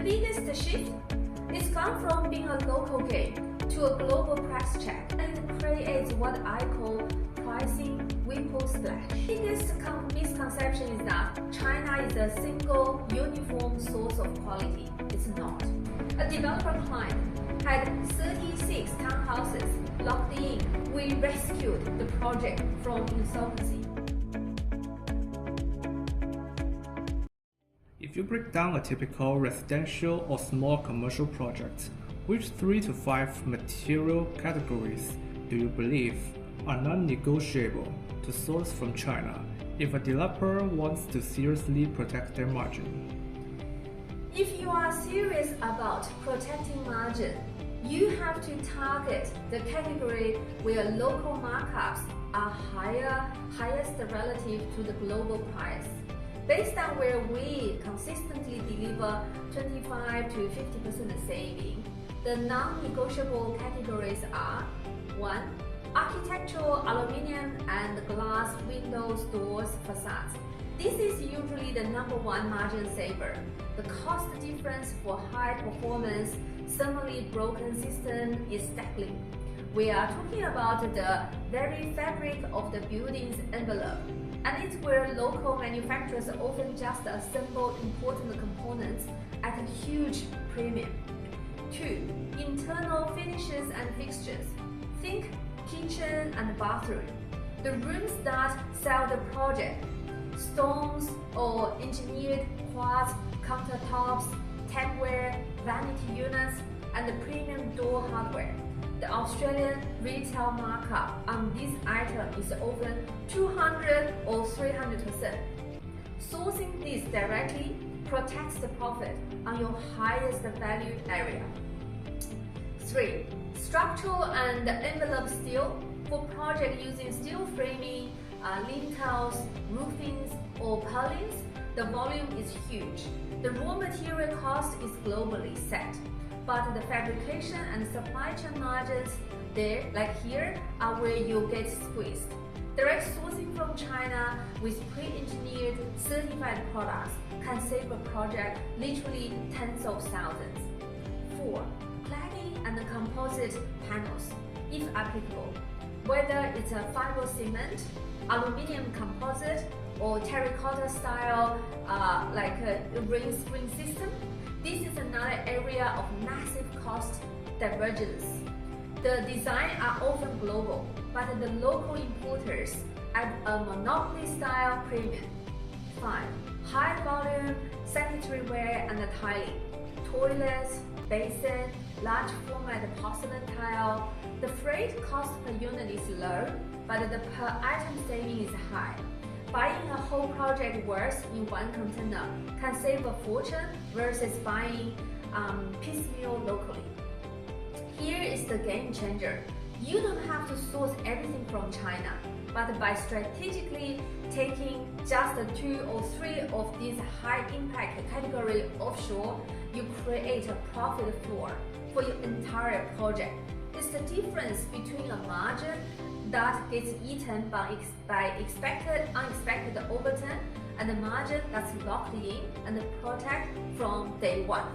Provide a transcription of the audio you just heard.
biggest shift is gone from being a local game to a global price check, and it creates what I call pricing whipple splash. The biggest misconception is that China is a single, uniform source of quality. It's not. A developer client had 36 townhouses locked in. We rescued the project from insolvency. If you break down a typical residential or small commercial project, which 3 to 5 material categories do you believe are non-negotiable to source from China if a developer wants to seriously protect their margin? If you are serious about protecting margin, you have to target the category where local markups are highest relative to the global price. Based on where we consistently deliver 25 to 50% saving, the non-negotiable categories are 1. Architectural aluminum and glass windows, doors, facades. This is usually the #1 margin saver. The cost difference for high performance, thermally broken system is staggering. We are talking about the very fabric of the building's envelope, and it's where local manufacturers often just assemble important components at a huge premium. 2. Internal finishes and fixtures. Think kitchen and bathroom. The rooms that sell the project. Stones or engineered quartz countertops, tapware, vanity units, and the premium door hardware. The Australian retail markup on this item is often 200 or 300%. Sourcing this directly protects the profit on your highest value area. 3. Structural and envelope steel. For projects using steel framing, lintels, roofings, or purlins, the volume is huge. The raw material cost is globally set, but the fabrication and supply chain margins there, like here, are where you get squeezed. Direct sourcing from China with pre-engineered, certified products can save a project literally tens of thousands. 4. Cladding and composite panels, if applicable. Whether it's a fiber cement, aluminum composite, or terracotta style like a rain screen system, this is another area of massive cost divergence. The designs are often global, but the local importers add a monopoly style premium. 5. High volume sanitary ware and tiling. Toilets, basin, large format porcelain tile. The freight cost per unit is low, but the per item saving is high. Buying a whole project worth in one container can save a fortune versus buying piecemeal locally. Here is the game changer. You don't have to source everything from China, but by strategically taking just 2 or 3 of these high-impact categories offshore, you create a profit floor for your entire project. It's the difference between a margin that gets eaten by unexpected overturn and a margin that's locked in and protected from day one.